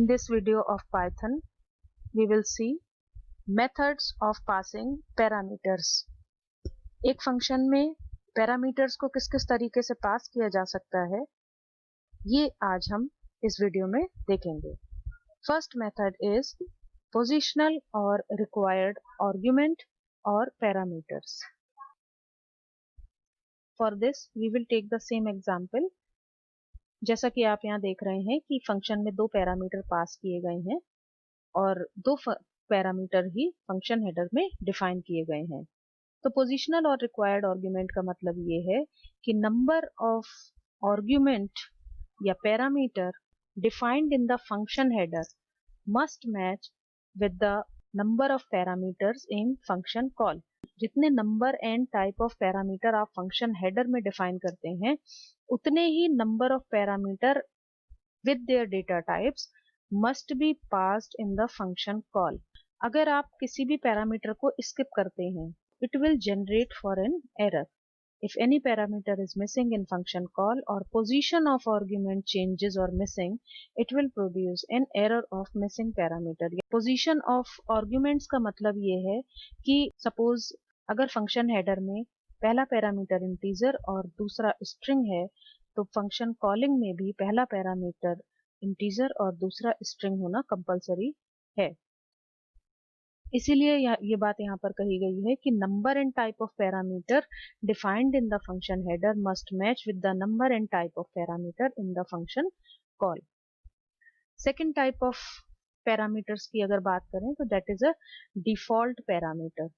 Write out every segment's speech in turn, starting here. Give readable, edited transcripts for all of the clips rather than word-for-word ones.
this video of Python, we will see methods of passing parameters. एक function में parameters को किस किस तरीके से पास किया जा सकता है, ये आज हम इस वीडियो में देखेंगे. फर्स्ट मेथड इज पोजिशनल और रिक्वायर्ड आर्गुमेंट और parameters. For this we will take the same example. जैसा कि आप यहाँ देख रहे हैं कि फंक्शन में दो पैरामीटर पास किए गए हैं और दो पैरामीटर ही फंक्शन हेडर में डिफाइन किए गए हैं. तो पोजिशनल और रिक्वायर्ड आर्गुमेंट का मतलब ये है कि नंबर ऑफ आर्गुमेंट या parameter defined in the function header must match with the number of parameters in function call. जितने number and type of parameter आप फंक्शन हेडर में डिफाइन करते हैं, उतने ही number of parameter with their data types must be passed in the function call. अगर आप किसी भी पैरामीटर को स्किप करते हैं, it will generate for an error. If any parameter is missing in function call or position of argument changes or missing, it will produce an error of missing parameter. Position of arguments का मतलब ये है कि suppose अगर function header में पहला parameter integer और दूसरा स्ट्रिंग है, तो फंक्शन कॉलिंग में भी पहला पैरामीटर इंटीजर और दूसरा स्ट्रिंग होना कंपलसरी है. इसीलिए ये बात यहाँ पर कही गई है कि number and type of parameter defined in the function header must match with the number and type of parameter in the function call. Second type of parameters की अगर बात करें तो that is a default parameter.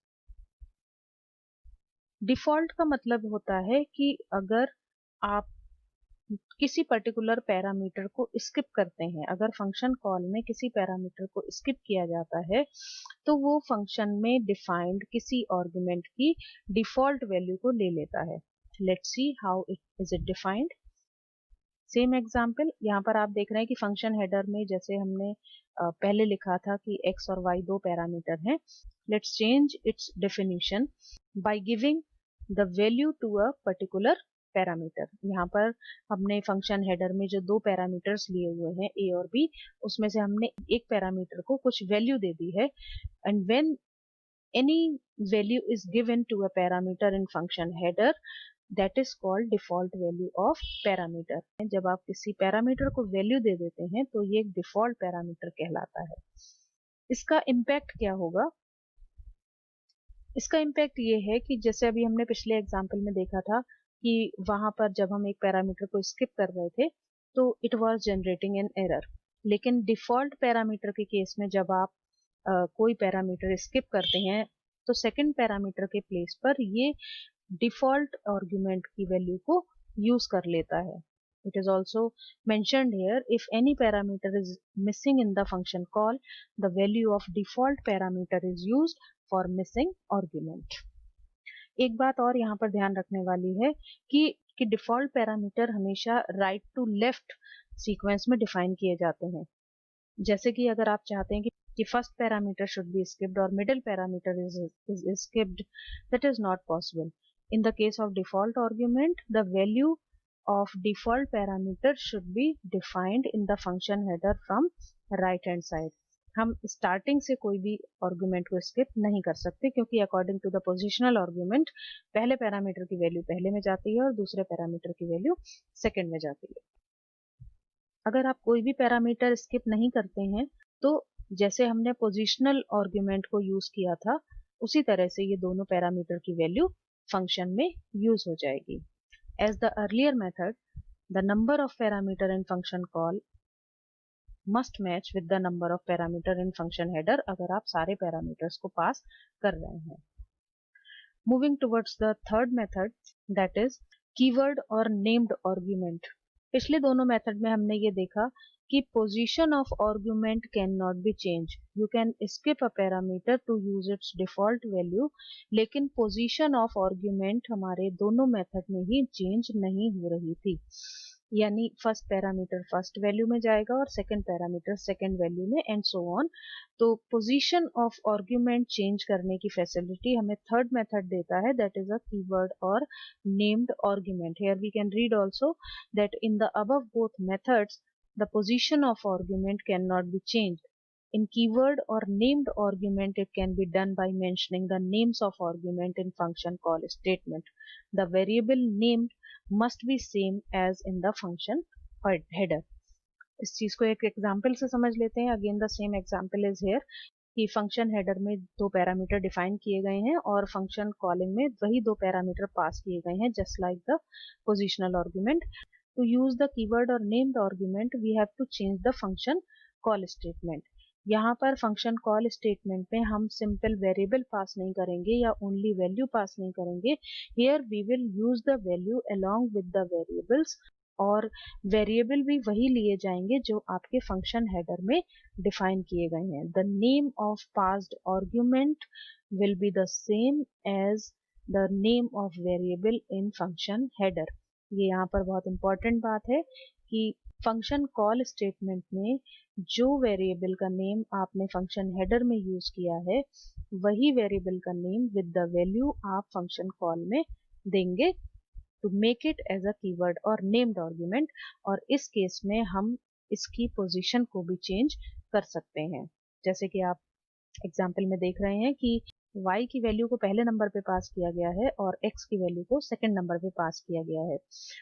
Default का मतलब होता है कि अगर आप किसी पर्टिकुलर पैरामीटर को स्किप करते हैं, अगर फंक्शन कॉल में किसी पैरामीटर को स्किप किया जाता है, तो वो फंक्शन में डिफाइंड किसी आर्गुमेंट की डिफॉल्ट वैल्यू को ले लेता है. Let's see how it defined. Same example, यहाँ पर आप देख रहे हैं कि फंक्शन हेडर में जैसे हमने पहले लिखा था कि x और y दो पैरामीटर हैं. Let's change its definition by giving the value to a particular parameter. यहाँ पर हमने फंक्शन हेडर में जो दो पैरामीटर्स लिए हुए हैं a और b, उसमें से हमने एक पैरामीटर को कुछ वैल्यू दे दी है. And when any value is given to a parameter in function header, that is called default value of parameter. जब आप किसी पैरामीटर को वैल्यू दे देते हैं तो ये एक डिफॉल्ट पैरामीटर कहलाता है. इसका इम्पैक्ट क्या होगा? इसका इम्पैक्ट ये है कि जैसे अभी हमने पिछले एग्जाम्पल में देखा था कि वहां पर जब हम एक पैरामीटर को स्किप कर रहे थे तो it was generating an error. लेकिन डिफॉल्ट पैरामीटर के केस में जब आप कोई पैरामीटर स्किप करते हैं तो सेकंड पैरामीटर के प्लेस पर ये डिफॉल्ट आर्गुमेंट की वैल्यू को यूज कर लेता है. It is also mentioned here, if any parameter is missing in the function call, the value of default parameter is used for missing argument. एक बात और यहाँ पर ध्यान रखने वाली है कि डिफॉल्ट पैरामीटर हमेशा राइट टू लेफ्ट सीक्वेंस में डिफाइन किए जाते हैं. जैसे कि अगर आप चाहते हैं कि first parameter should be skipped और middle parameter is skipped, that is not possible. In the case of default argument, the value of default parameter should be defined in the function header from right hand side. हम starting से कोई भी argument को skip नहीं कर सकते, क्योंकि according to the positional argument पहले पैरामीटर की वैल्यू पहले में जाती है और दूसरे पैरामीटर की वैल्यू सेकंड में जाती है. अगर आप कोई भी पैरामीटर स्किप नहीं करते हैं तो जैसे हमने पोजिशनल आर्गुमेंट को यूज किया था, उसी तरह से ये दोनों पैरामीटर की वैल्यू फंक्शन में यूज हो जाएगी. As the earlier method, the number of parameter in function call must match with the number of parameter in function header अगर आप सारे पैरामीटर्स को पास कर रहे हैं. Moving towards the third method, that is keyword और named argument. पिछले दोनों मेथड में हमने ये देखा कि position of argument cannot be changed. You can skip a parameter to use its default value, लेकिन position of argument हमारे दोनों मेथड में ही चेंज नहीं हो रही थी. यानी फर्स्ट पैरामीटर फर्स्ट वैल्यू में जाएगा और सेकंड पैरामीटर सेकंड वैल्यू में, एंड सो ऑन. तो पोजीशन ऑफ आर्गुमेंट चेंज करने की फैसिलिटी हमें थर्ड मेथड देता है, दैट इज अ कीवर्ड और named argument. Here we can read also that in the above both methods The position of argument cannot be changed. In keyword or named argument, it can be done by mentioning the names of argument in function call statement. The variable named must be same as in the function header. इस चीज को एक example से समझ लेते हैं. Again the same example is here कि function header में दो पैरामीटर डिफाइन किए गए हैं और फंक्शन कॉलिंग में वही दो पैरामीटर पास किए गए हैं, just like the positional argument. To use the keyword or named argument, we have to change the function call statement. यहाँ पर function call statement में हम simple variable पास नहीं करेंगे या only value पास नहीं करेंगे. Here we will use the value along with the variables और वेरिएबल भी वही लिए जाएंगे जो आपके फंक्शन हेडर में डिफाइन किए गए हैं. The name of passed argument will be the same as the name of variable in function header. ये यहाँ पर बहुत इंपॉर्टेंट बात है कि फंक्शन कॉल स्टेटमेंट में जो वेरिएबल का नेम आपने फंक्शन हेडर में यूज किया है वही वेरिएबल का नेम विद द वैल्यू आप फंक्शन कॉल में देंगे to make it as a keyword और नेम्ड आर्ग्यूमेंट. और इस केस में हम इसकी पोजीशन को भी चेंज कर सकते हैं. जैसे कि आप एग्जाम्पल में देख रहे हैं कि y की वैल्यू को पहले नंबर पे पास किया गया है और x की वैल्यू को सेकंड नंबर पे पास किया गया है.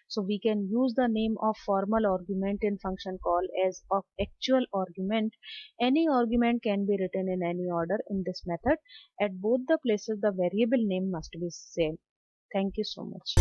So we can use the name of formal argument in function call as of actual argument. Any argument can be written in any order in this method. At both the places the variable name must be same. Thank you so much.